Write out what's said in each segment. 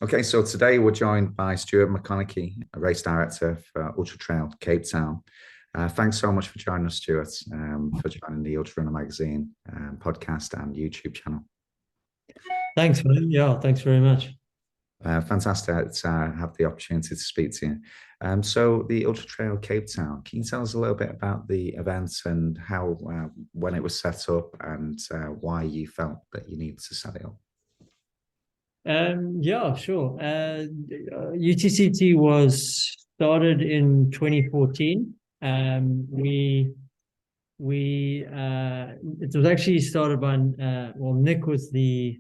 Okay, so today we're joined by Stuart McConnachie, a race director for Ultra Trail Cape Town. Thanks so much for joining us, Stuart, for joining the Ultra Runner Magazine podcast and YouTube channel. Thanks, man. Yeah, thanks very much. Fantastic to have the opportunity to speak to you. So the Ultra Trail Cape Town, can you tell us a little bit about the event and how, when it was set up and why you felt that you needed to set it up? Yeah, sure. UTCT was started in 2014. It was actually started by Nick was the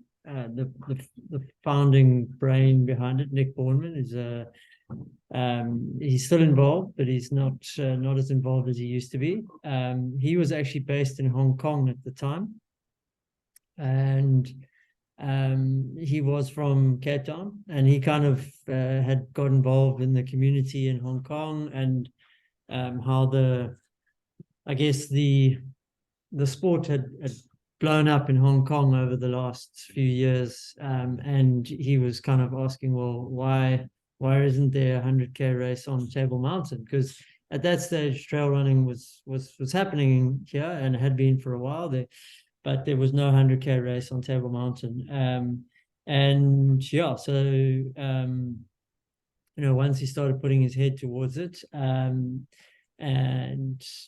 founding brain behind it. Nick Bourneman is he's still involved, but he's not as involved as he used to be. He was actually based in Hong Kong at the time, and he was from Cape Town, and he kind of had got involved in the community in Hong Kong, and how I guess the sport had blown up in Hong Kong over the last few years, and he was kind of asking, well, why isn't there a 100K race on Table Mountain? Because at that stage, trail running was happening here and had been for a while there, but there was no 100K race on Table Mountain. And yeah, so once he started putting his head towards it, and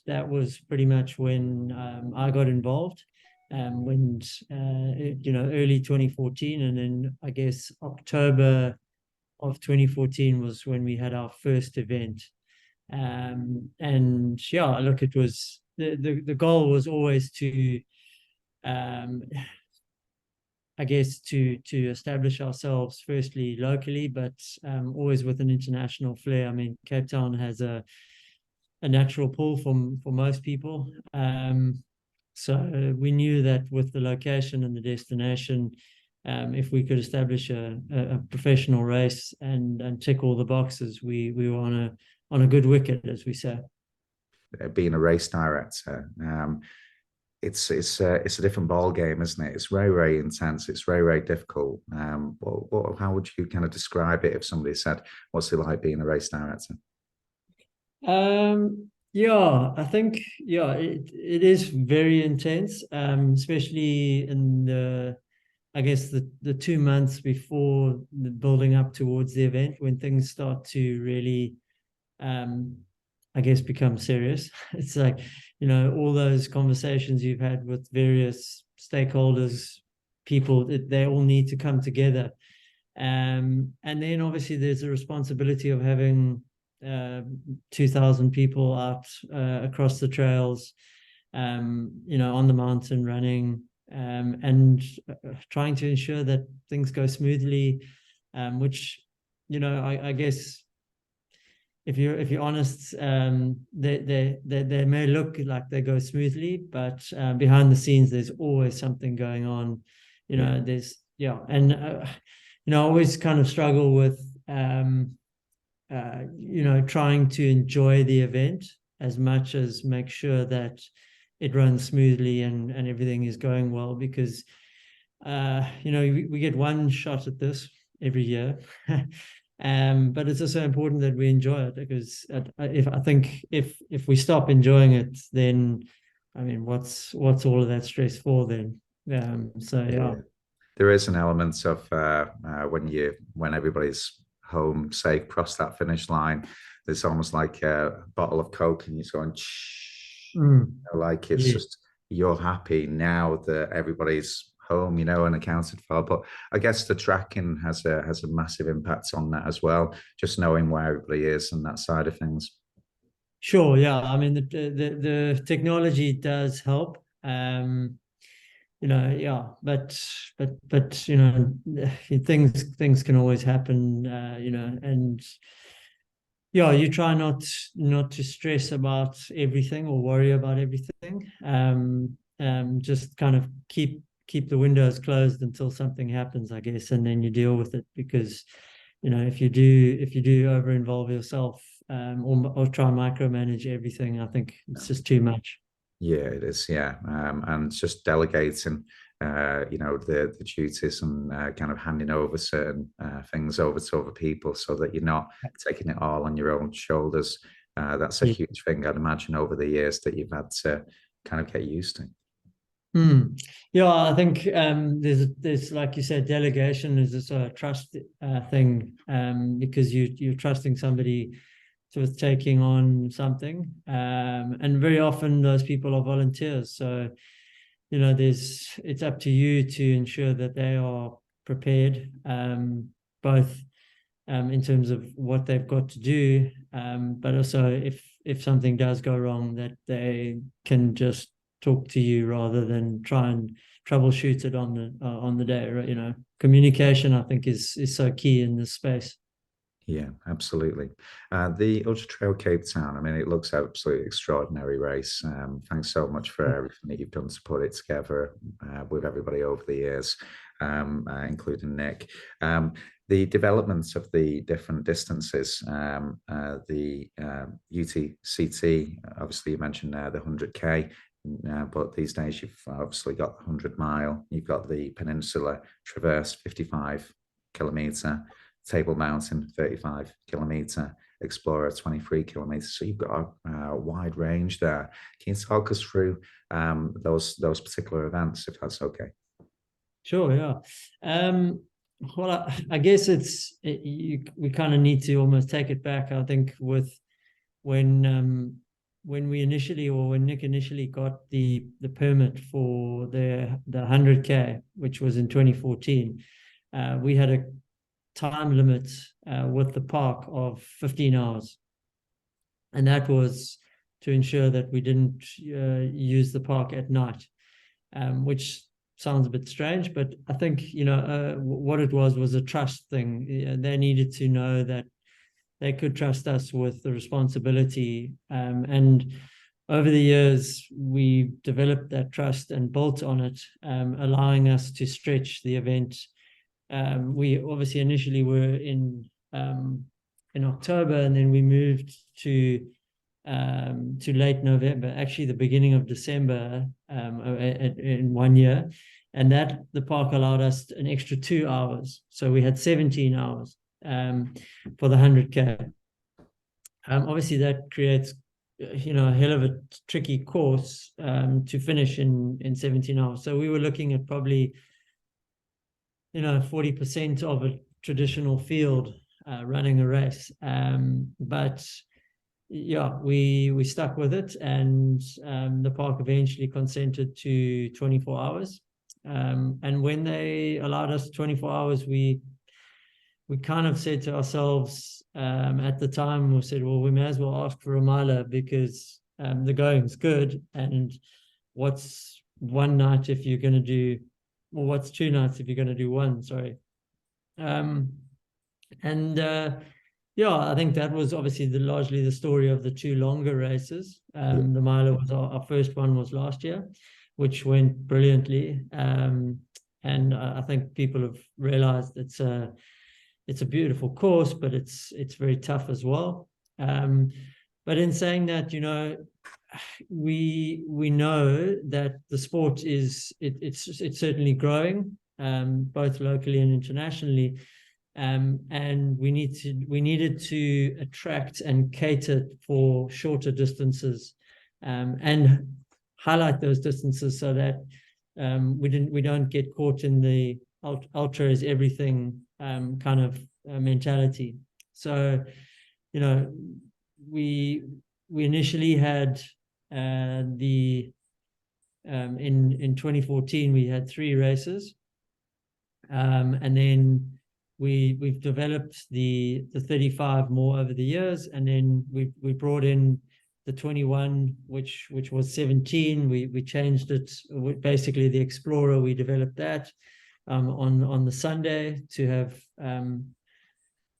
that was pretty much when I got involved. When early 2014, and then I guess October of 2014 was when we had our first event. And yeah, look, it was the goal was always to I guess to establish ourselves firstly locally, but always with an international flair. I mean, Cape Town has a natural pull for most people. So we knew that with the location and the destination, if we could establish a professional race and tick all the boxes, we were on a good wicket, as we say. Being a race director, it's a different ball game, isn't it? It's very intense. It's very difficult. How would you kind of describe it if somebody said, "What's it like being a race director?" Yeah, I think it is very intense, especially in I guess the 2 months before the building up towards the event, when things start to really I guess become serious. It's like, all those conversations you've had with various stakeholders, people, they all need to come together. And then obviously there's a responsibility of having 2,000 people out across the trails, on the mountain running, and trying to ensure that things go smoothly, which, I guess if you're honest, they may look like they go smoothly, but behind the scenes, there's always something going on. And I always kind of struggle with trying to enjoy the event as much as make sure that it runs smoothly and everything is going well, because we get one shot at this every year. But it's also important that we enjoy it, because if we stop enjoying it, then I mean, what's all of that stress for then? So yeah. There is an element of when everybody's home, safe, cross that finish line. There's almost like a bottle of Coke, and you're going, like it's Yeah. just you're happy now that everybody's home, and accounted for. But I guess the tracking has a massive impact on that as well. Just knowing where everybody is and that side of things. Sure, yeah. I mean, the technology does help. Yeah, but things can always happen, and yeah, you try not to stress about everything or worry about everything. Just kind of keep the windows closed until something happens, I guess, and then you deal with it. Because if you do over involve yourself, or try and micromanage everything, I think it's just too much. Yeah, it is. Yeah, and just delegating you know, the duties and kind of handing over certain things over to other people so that you're not taking it all on your own shoulders. That's a Yeah. huge thing, I'd imagine, over the years that you've had to kind of get used to. Yeah, I think there's like you said, delegation is a sort of trust thing, because you're trusting somebody sort of taking on something, and very often those people are volunteers. So you know, it's up to you to ensure that they are prepared, both in terms of what they've got to do, but also if something does go wrong, that they can just talk to you rather than try and troubleshoot it on the day. Right? You know, communication I think is so key in this space. Yeah, absolutely. The Ultra Trail Cape Town, I mean, it looks absolutely extraordinary race. Thanks so much for everything that you've done to put it together with everybody over the years, including Nick. The developments of the different distances, the UTCT, obviously you mentioned the 100K, but these days you've obviously got the 100 mile, you've got the Peninsula Traverse 55 kilometre, Table Mountain 35 kilometre, Explorer 23 kilometres. So you've got a wide range there. Can you talk us through those particular events, if that's okay? Sure, yeah. Well, I guess we kind of need to almost take it back. I think with when we initially, or when Nick initially got the permit for the 100K, which was in 2014, we had a time limit with the park of 15 hours, and that was to ensure that we didn't use the park at night, which sounds a bit strange, but I think, you know, what it was a trust thing. They needed to know that they could trust us with the responsibility, and over the years we developed that trust and built on it, allowing us to stretch the event. We obviously initially were in October, and then we moved to late November, actually the beginning of December, in 1 year, and that the park allowed us an extra 2 hours, so we had 17 hours for the 100K. Obviously that creates, you know, a hell of a tricky course to finish in 17 hours. So we were looking at probably, you know, 40% of a traditional field running a race. But yeah, we stuck with it, and the park eventually consented to 24 hours. And when they allowed us 24 hours, we kind of said to ourselves, at the time, we said, well, we may as well ask for a miler, because the going's good, and what's one night if you're going to do, well, what's 2 nights if you're going to do one, sorry. Yeah, I think that was obviously largely the story of the two longer races. The miler was our first one, was last year, which went brilliantly. And I think people have realized it's a beautiful course, but it's very tough as well. But in saying that, you know, we know that the sport it's certainly growing, both locally and internationally. And we needed to attract and cater for shorter distances, and highlight those distances, so that we don't get caught in the ultra is everything kind of mentality. So, you know, we initially had in 2014 we had 3 races, and then we've developed the 35 more over the years, and then we brought in the 21, which was 17. We changed it. Basically, the Explorer, we developed that on the Sunday to have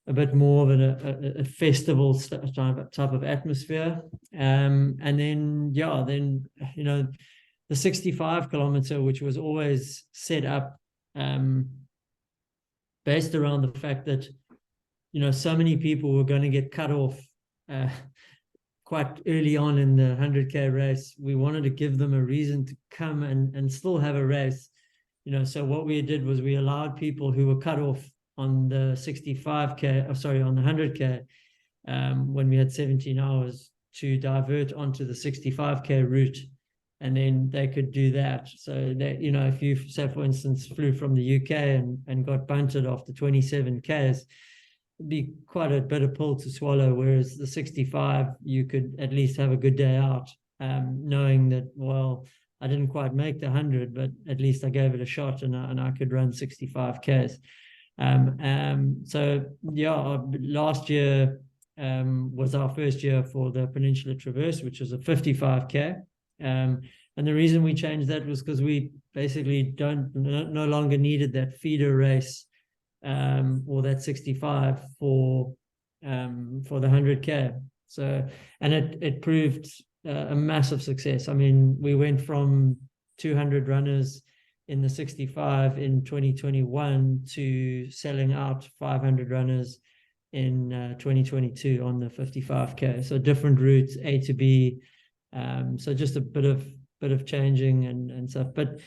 a bit more of a festival type of atmosphere. And then, yeah, then, you know, the 65 kilometer, which was always set up based around the fact that, you know, so many people were going to get cut off quite early on in the 100K race. We wanted to give them a reason to come and still have a race, So what we did was we allowed people who were cut off on the 65K, on the 100K, when we had 17 hours, to divert onto the 65K route, and then they could do that. So that, if you, say, for instance, flew from the UK and got bunted after 27Ks, it'd be quite a bitter pill to swallow. Whereas the 65, you could at least have a good day out, knowing that, well, I didn't quite make the 100, but at least I gave it a shot, and I could run 65Ks. So yeah, last year was our first year for the Peninsula Traverse, which was a 55K. And the reason we changed that was because we basically no longer needed that feeder race, or that 65 for the 100K. So, and it proved a massive success. I mean, we went from 200 runners in the 65 in 2021 to selling out 500 runners in 2022 on the 55K. So different routes, A to B. So just a bit of changing and stuff. But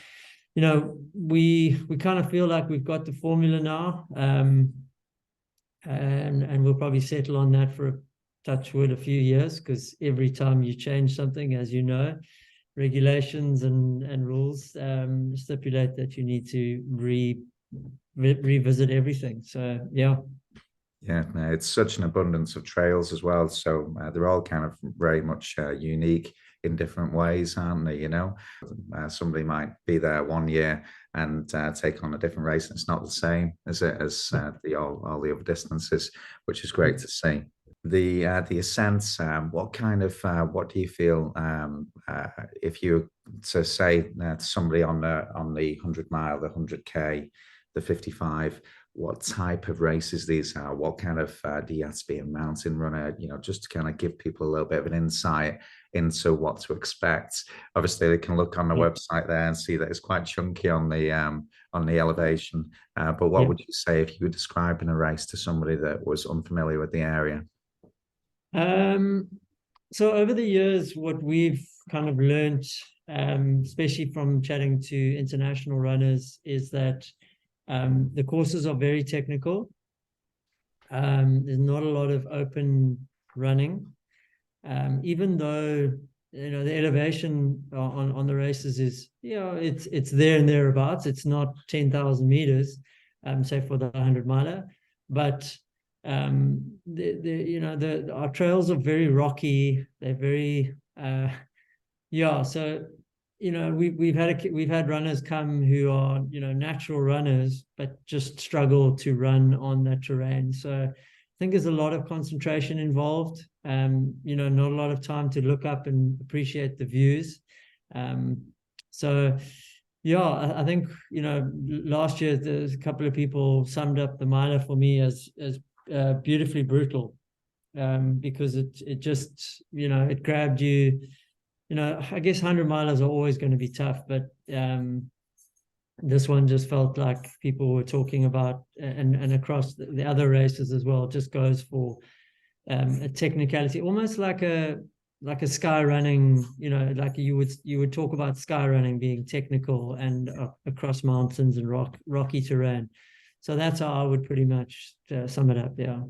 we kind of feel like we've got the formula now, and we'll probably settle on that for touch wood a few years, because every time you change something, as you know, regulations and rules stipulate that you need to revisit everything. So yeah. Yeah, no, it's such an abundance of trails as well. So they're all kind of very much unique in different ways, aren't they? Somebody might be there one year and take on a different race, and it's not the same as all the other distances, which is great to see. The ascents, what do you feel, if you to say to somebody on the 100 mile, the 100K, the 55, what type of races these are? What kind of do you have to be a mountain runner? Just to kind of give people a little bit of an insight into what to expect. Obviously, they can look on the website there and see that it's quite chunky on the elevation. But what would you say if you were describing a race to somebody that was unfamiliar with the area? So over the years, what we've kind of learned, especially from chatting to international runners, is that the courses are very technical. There's not a lot of open running, even though the elevation on the races is it's there and thereabouts. It's not 10,000 meters, say for the 100-miler, but our trails are very rocky. They're very so we've had runners come who are natural runners, but just struggle to run on that terrain. So I think there's a lot of concentration involved. Not a lot of time to look up and appreciate the views. I think last year there's a couple of people summed up the miler for me as beautifully brutal, because it just it grabbed you. I guess 100-milers are always going to be tough, but this one just felt like people were talking about, and across the other races as well, just goes for a technicality, almost like a sky running. Like you would talk about sky running being technical and across mountains and rocky terrain. So that's how I would pretty much sum it up. Yeah.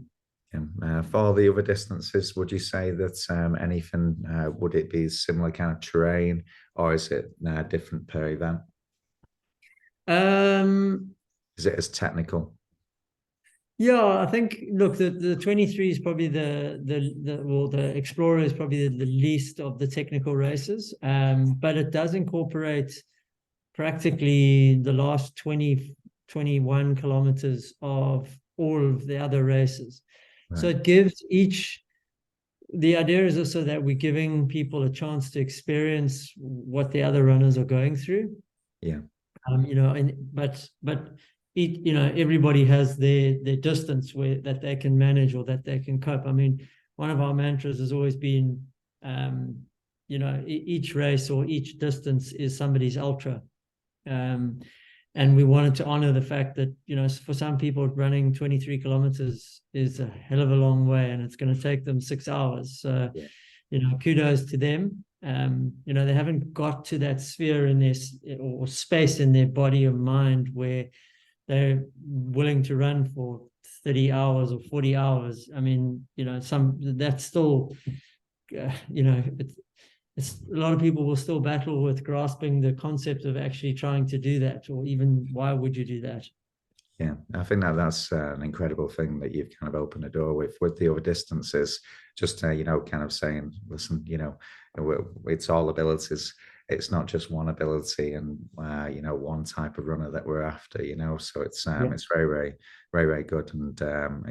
For the other distances, would you say that anything, would it be similar kind of terrain, or is it different per event? Is it as technical? Yeah, I think, look, the 23 is probably the Explorer is probably the least of the technical races, but it does incorporate practically the last 21 kilometers of all of the other races. Right. So it gives the idea is also that we're giving people a chance to experience what the other runners are going through. Yeah. But everybody has their distance that they can manage or that they can cope. I mean, one of our mantras has always been, each race or each distance is somebody's ultra. And we wanted to honor the fact that, for some people, running 23 kilometers is a hell of a long way, and it's going to take them 6 hours. So, kudos to them. You know, they haven't got to that sphere in their or space in their body or mind where they're willing to run for 30 hours or 40 hours. I mean, you know, that's still, you know, it's a lot of people will still battle with grasping the concept of actually trying to do that, or even why would you do that? Yeah, I think that's an incredible thing that you've kind of opened the door with the other distances. Just you know, kind of saying, listen, you know, it's all abilities. It's not just one ability and you know, one type of runner that we're after. You know, so Yeah, it's very very good, and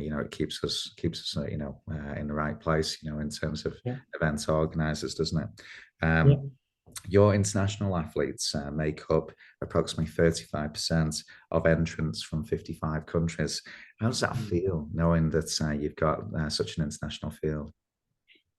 you know, it keeps us you know in the right place. You know, in terms of yeah, events organizers, doesn't it? yeah. Your international athletes make up approximately 35% of entrants from 55 countries. How does that Mm. feel, knowing that you've got such an international field?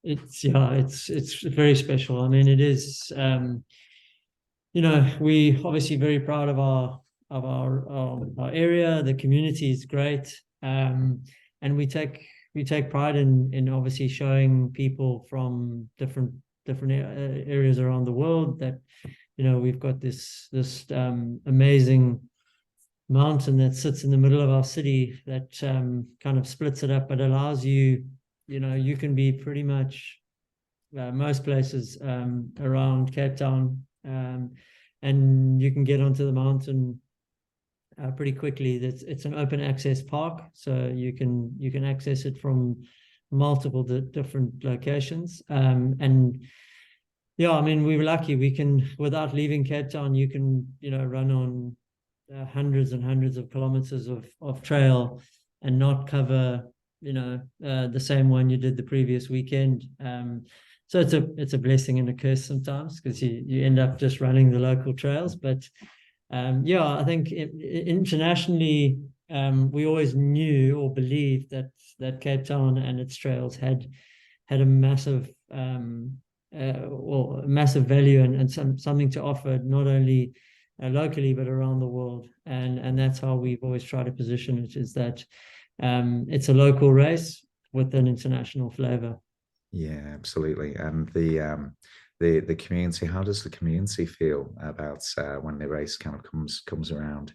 It's yeah, it's very special. I mean, it is. You know, we obviously very proud of our area. The community is great, and we take pride in obviously showing people from different areas around the world that, you know, we've got this amazing mountain that sits in the middle of our city that kind of splits it up, but allows you, you know, you can be pretty much most places around Cape Town, and you can get onto the mountain pretty quickly. It's an open access park, so you can access it from multiple different locations. And yeah, I mean, we were lucky. We can, without leaving Cape Town, you can, you know, run on hundreds and hundreds of kilometers of trail and not cover, you know, the same one you did the previous weekend. So it's a blessing and a curse sometimes, because you end up just running the local trails. But yeah, I think internationally, we always knew or believed that Cape Town and its trails had a massive well, massive value and something to offer, not only locally but around the world. And that's how we've always tried to position it, is that it's a local race with an international flavor. Yeah, absolutely. And the community, how does the community feel about when the race kind of comes around?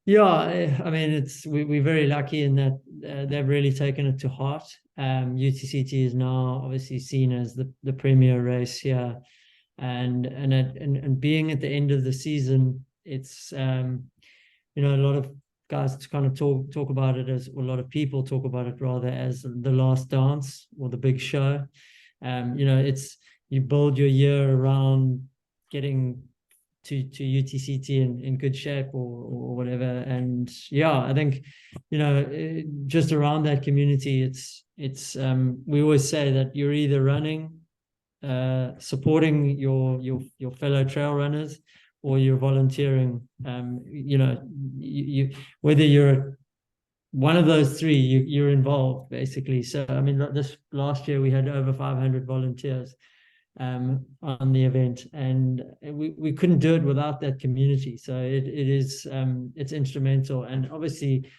Yeah, I mean, we're very lucky in that they've really taken it to heart. UTCT is now obviously seen as the premier race here, and being at the end of the season, it's you know, a lot of guys kind of talk about it as, or a lot of people talk about it rather, as the last dance or the big show. You know, it's, you build your year around getting to UTCT in good shape, or whatever. And yeah, I think, you know, just around that community, it's we always say that you're either running, supporting your fellow trail runners, or you're volunteering. You know, you whether you're one of those three, you're involved basically. So I mean, this last year we had over 500 volunteers on the event, and we couldn't do it without that community. So it is it's instrumental, and obviously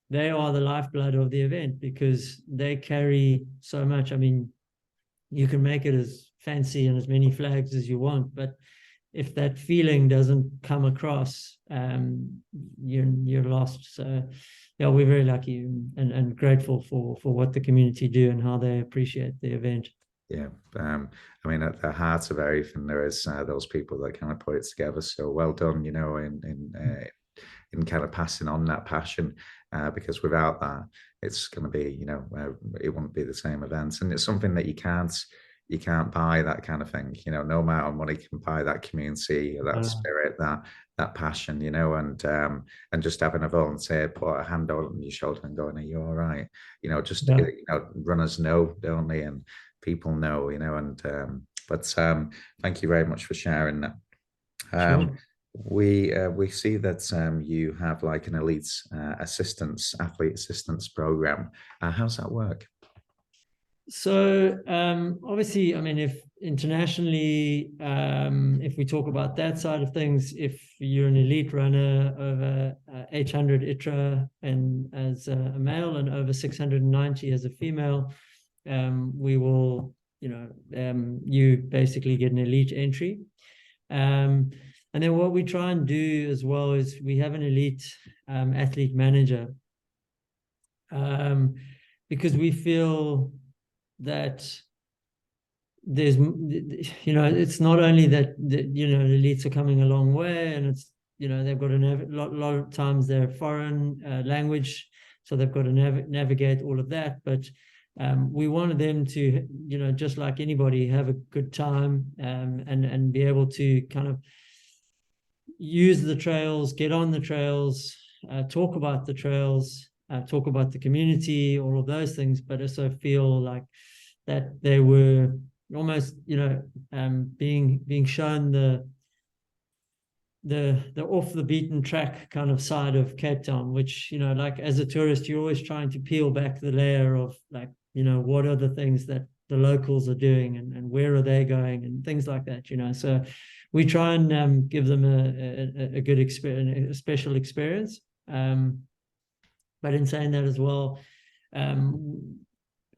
they are the lifeblood of the event, because they carry so much. I mean, you can make it as fancy and as many flags as you want, but if that feeling doesn't come across, you're lost. So yeah, we're very lucky and grateful for what the community do and how they appreciate the event. Yeah, I mean, at the heart of everything, there is those people that kind of put it together. So well done, you know, in kind of passing on that passion, because without that, it's going to be, you know, it wouldn't be the same event, and it's something that you can't buy, that kind of thing. You know, no amount of money can buy that community, that Uh, spirit, that passion, you know, and just having a volunteer put a hand on your shoulder and going, "Are you all right?" You know, just yeah, you know, runners know, don't they, and people know, you know, and but thank you very much for sharing that. Um, sure. we see that you have like an elite athlete assistance program. How's that work? So obviously, I mean, if internationally, if we talk about that side of things, if you're an elite runner over 800 ITRA and as a male, and over 690 as a female, we will you basically get an elite entry. And then what we try and do as well is we have an elite athlete manager, because we feel that there's, it's not only that, the elites are coming a long way, and it's, they've got to lot of times they're foreign language, so they've got to navigate all of that. But we wanted them to, just like anybody, have a good time, and be able to kind of use the trails, get on the trails, talk about the trails, talk about the community, all of those things, but also feel like that they were almost, being shown the off the beaten track kind of side of Cape Town, which, like as a tourist, you're always trying to peel back the layer of, like, what are the things that the locals are doing, and where are they going, and things like that, so we try and give them a good experience, a special experience. But in saying that as well,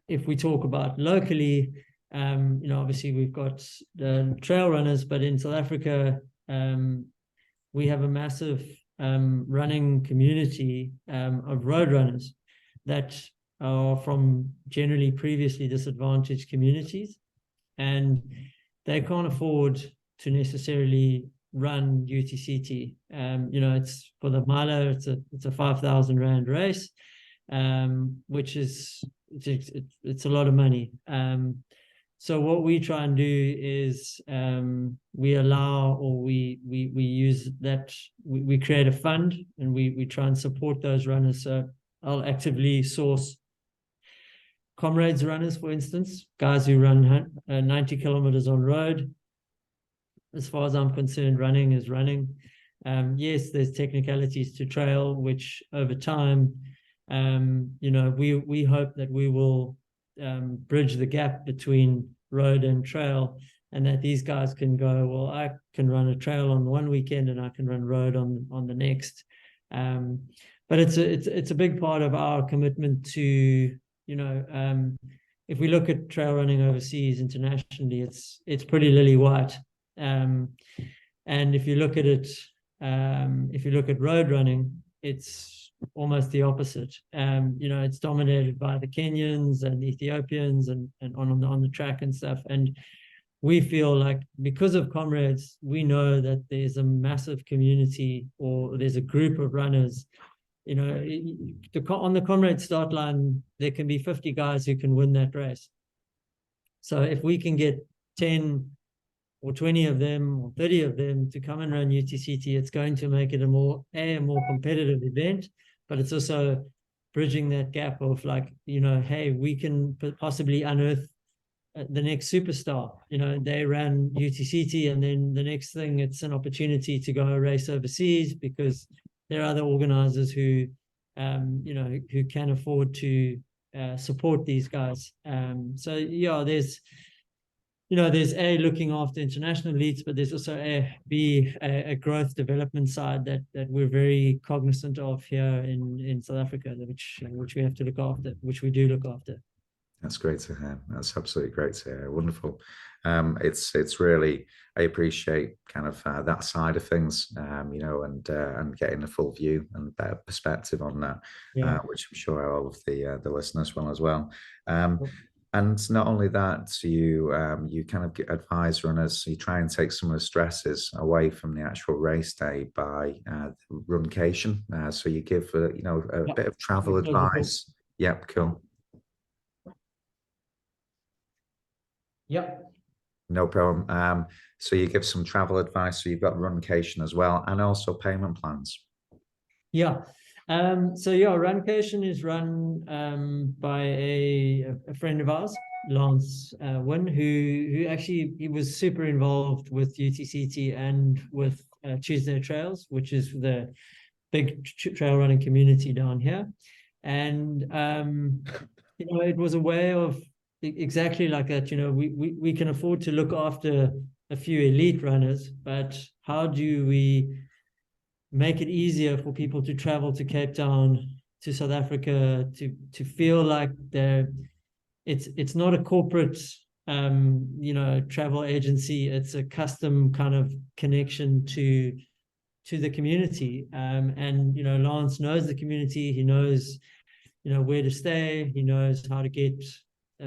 if we talk about locally, obviously we've got the trail runners, but in South Africa, we have a massive running community of road runners that are from generally previously disadvantaged communities, and they can't afford to necessarily run UTCT. It's for the miler, it's a 5,000 Rand race, which is it's a lot of money. So what we try and do is we allow, or we use that, we create a fund, and we try and support those runners. So I'll actively source comrades runners, for instance, guys who run 90 kilometers on road. As far as I'm concerned, running is running. Yes, there's technicalities to trail, which over time, we hope that we will bridge the gap between road and trail, and that these guys can go, well, I can run a trail on one weekend and I can run road on the next. But it's a big part of our commitment to, if we look at trail running overseas internationally, it's pretty lily white. And if you look at it, if you look at road running, it's almost the opposite. It's dominated by the Kenyans and Ethiopians and on the track and stuff. And we feel like, because of comrades, we know that there's a massive community, or there's a group of runners. On the comrade start line, there can be 50 guys who can win that race. So if we can get 10 or 20 of them or 30 of them to come and run UTCT, it's going to make it a more competitive event, but it's also bridging that gap of, like, hey, we can possibly unearth the next superstar. They ran UTCT, and then the next thing, it's an opportunity to go race overseas, because there are other organisers who can afford to support these guys. So yeah, there's looking after international elites, but there's also a growth development side that we're very cognizant of here in South Africa, which we have to look after, which we do look after. That's great to hear. That's absolutely great to hear. Wonderful. It's really, I appreciate kind of that side of things, and getting a full view and better perspective on that, which I'm sure all of the listeners will as well. And not only that, you kind of advise runners, you try and take some of the stresses away from the actual race day by runcation. So you give a bit of travel advice. Yep, cool. Yep. No problem. So you give some travel advice. So you've got runcation as well, and also payment plans. Yeah. Runcation is run by a friend of ours, Lance Wynn, who actually, he was super involved with UTCT and with Tuesday Trails, which is the big trail running community down here. And it was a way of, exactly like that, we can afford to look after a few elite runners, but how do we make it easier for people to travel to Cape Town, to South Africa, to feel like it's not a corporate travel agency. It's a custom kind of connection to the community. And Lance knows the community. He knows where to stay. He knows how to get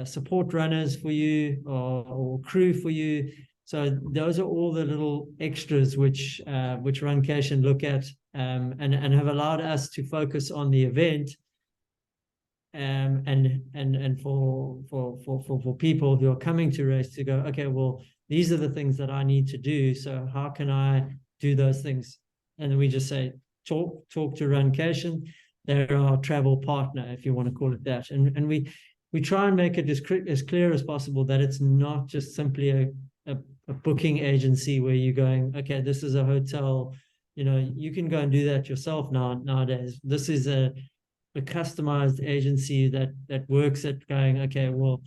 support runners for you, or crew for you. So those are all the little extras which Runcation look at, and have allowed us to focus on the event. And for people who are coming to race to go, okay, well, these are the things that I need to do. So how can I do those things? And then we just say, talk to Runcation. They're our travel partner, if you want to call it that. And we try and make it as clear as possible that it's not just simply a booking agency where you're going, okay, this is a hotel. You can go and do that yourself nowadays. This is a customized agency that works at going, okay, well,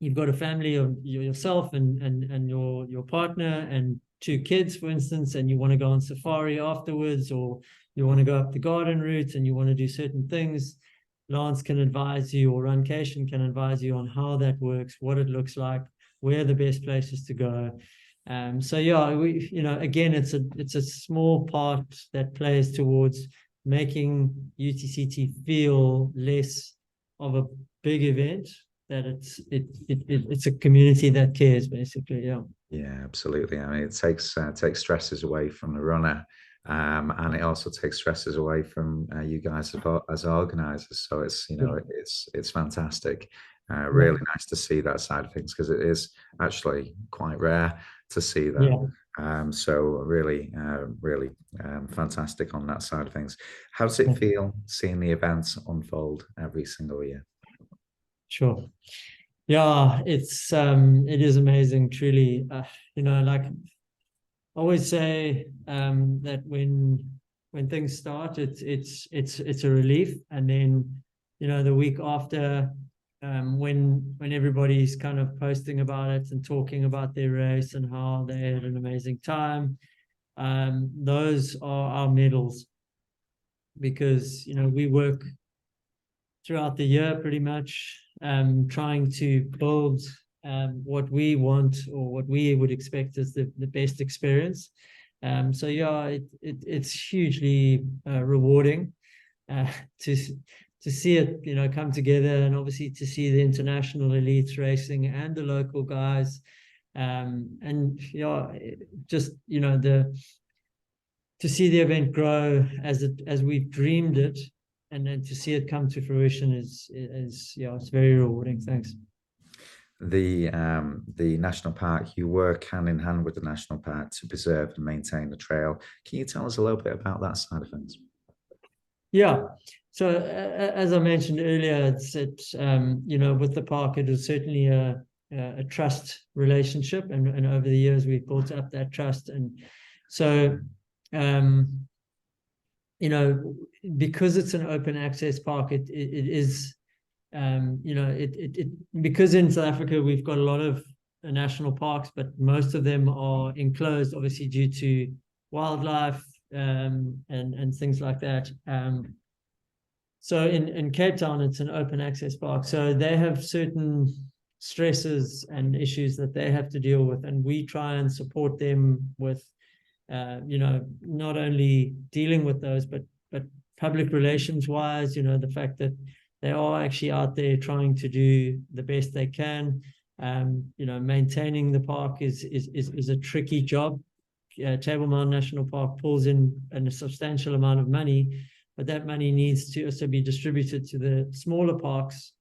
you've got a family of yourself and your partner and 2 kids, for instance, and you want to go on safari afterwards, or you want to go up the garden route and you want to do certain things. Lance can advise you, or Runcation can advise you on how that works, what it looks like, where are the best places to go. So yeah, again, it's a small part that plays towards making UTCT feel less of a big event, that it's a community that cares, basically. Yeah, absolutely. I mean, it takes stresses away from the runner, and it also takes stresses away from you guys as organisers. So it's fantastic. Really nice to see that side of things, because it is actually quite rare to see that. So really fantastic on that side of things. How does it feel seeing the events unfold every single year? Sure. Yeah, it is amazing, truly. Like I always say, that when things start, it's a relief, and then the week after, when everybody's kind of posting about it and talking about their race and how they had an amazing time, those are our medals, because we work throughout the year pretty much, trying to build what we want, or what we would expect as the best experience. So yeah, it's hugely rewarding to see it come together, and obviously to see the international elites racing and the local guys, and just to see the event grow as we've dreamed it, and then to see it come to fruition is it's very rewarding. Thanks. The national park, you work hand in hand with the national park to preserve and maintain the trail. Can you tell us a little bit about that side of things? Yeah. So as I mentioned earlier, with the park, it was certainly a trust relationship, and over the years we've built up that trust, and so because it's an open access park, it is because in South Africa we've got a lot of national parks, but most of them are enclosed, obviously due to wildlife and things like that. So in Cape Town, it's an open access park, so they have certain stresses and issues that they have to deal with, and we try and support them with not only dealing with those, but public relations wise, the fact that they are actually out there trying to do the best they can. Maintaining the park is a tricky job. Table Mountain National Park pulls in a substantial amount of money, but that money needs to also be distributed to the smaller parks,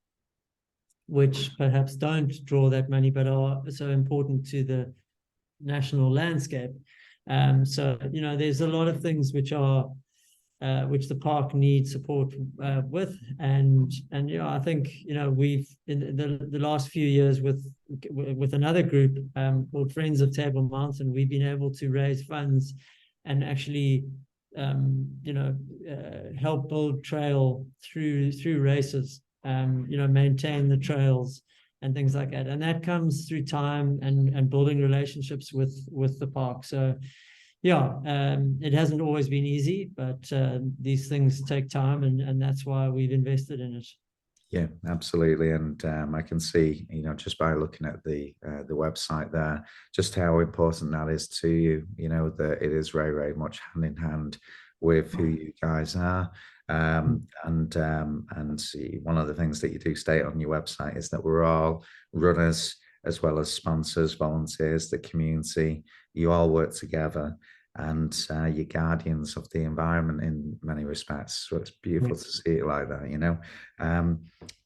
which perhaps don't draw that money, but are so important to the national landscape. So there's a lot of things which the park needs support with, and I think we've in the last few years with another group called Friends of Table Mountain, we've been able to raise funds and actually help build trail through races, maintain the trails and things like that, and that comes through time and building relationships with the park. So it hasn't always been easy, but these things take time, and that's why we've invested in it. Yeah, absolutely. And I can see, just by looking at the website there, just how important that is to you. That it is very, very much hand in hand with who you guys are. And one of the things that you do state on your website is that we're all runners as well as sponsors, volunteers, the community. You all work together, and you're guardians of the environment in many respects. So it's Yeah. beautiful to see it like that. Um,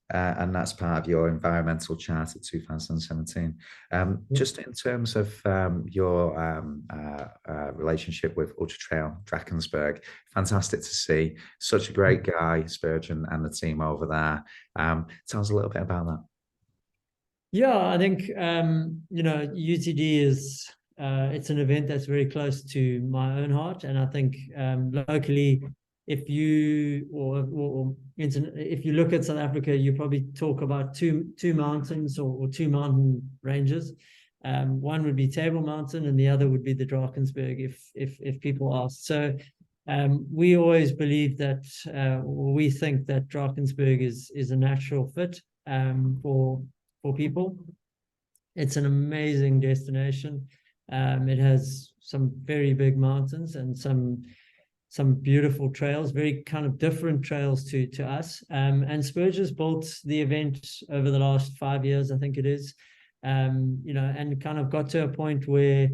and that's part of your environmental charter 2017. Just in terms of your relationship with Ultra Trail Drakensberg, fantastic to see. Such a great guy, Spurgeon, and the team over there. Tell us a little bit about that. Yeah, I think UTD is it's an event that's very close to my own heart, and I think locally, if you if you look at South Africa, you probably talk about two mountains or two mountain ranges. One would be Table Mountain, and the other would be the Drakensberg. If people ask, so we always believe that, or we think that Drakensberg is a natural fit for people. It's an amazing destination. It has some very big mountains and some beautiful trails, very kind of different trails to us. And Spurgeon's built the event over the last 5 years, I think it is. And kind of got to a point where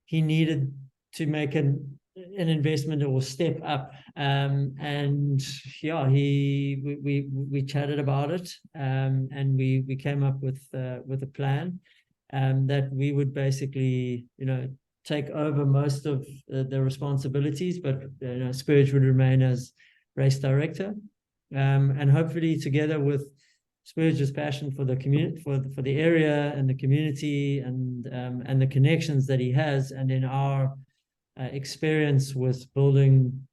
he needed to make an investment or step up. And yeah, we chatted about it, and we came up with a plan, that we would basically, take over most of the responsibilities, but Spurge would remain as race director, and hopefully together with Spurge's passion for the community, for the area and the community, and the connections that he has, and in our experience with building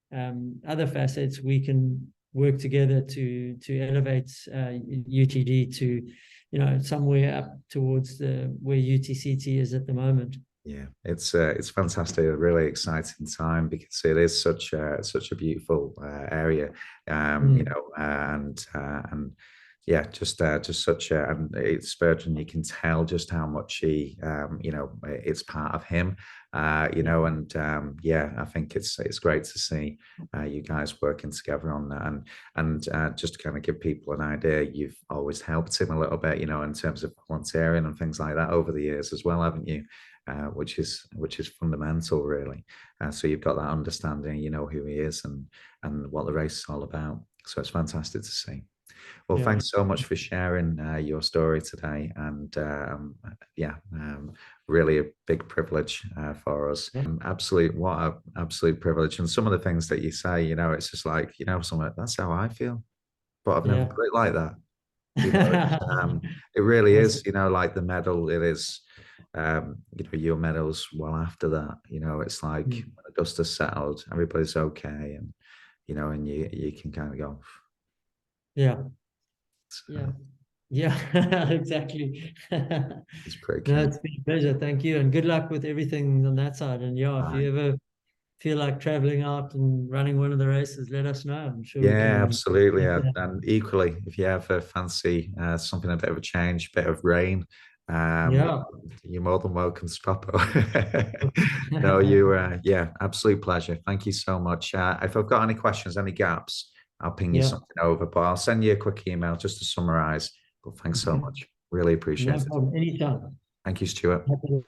other facets, we can work together to elevate UTD to, somewhere up towards where UTCT is at the moment. Yeah, it's fantastic, a really exciting time because it is such a beautiful area, and yeah, just such a, and it's Spurgeon. You can tell just how much he, it's part of him, and yeah, I think it's great to see you guys working together on that, and just to kind of give people an idea, you've always helped him a little bit, in terms of volunteering and things like that over the years as well, haven't you? Which is fundamental, really. So you've got that understanding, you know who he is and what the race is all about. So it's fantastic to see. Well, Yeah, thanks so much for sharing your story today, and yeah, really a big privilege for us. yeah, What a absolute privilege! And some of the things that you say, it's just like, that's how I feel, but I've never yeah. put it like that. It really is, Awesome. Like the medal, it is, your medals well after that, it's like Mm. when the dust has settled, everybody's okay. And, and you can kind of go, Yeah, so yeah, yeah, exactly. it's pretty No, cool. it's been a pleasure. Thank you. And good luck with everything on that side. And yeah, if Uh, you ever feel like traveling out and running one of the races, let us know. I'm sure we yeah, can absolutely. make that. And equally, if you ever fancy something, a bit of a change, bit of rain, Yeah. you're more than welcome to pop up. No, yeah, absolute pleasure. Thank you so much. If I've got any questions, any gaps, I'll ping you Yeah. something over, but I'll send you a quick email just to summarize. But thanks so Okay. much. Really No appreciate it. problem. Anytime. Thank you, Stuart. Happy to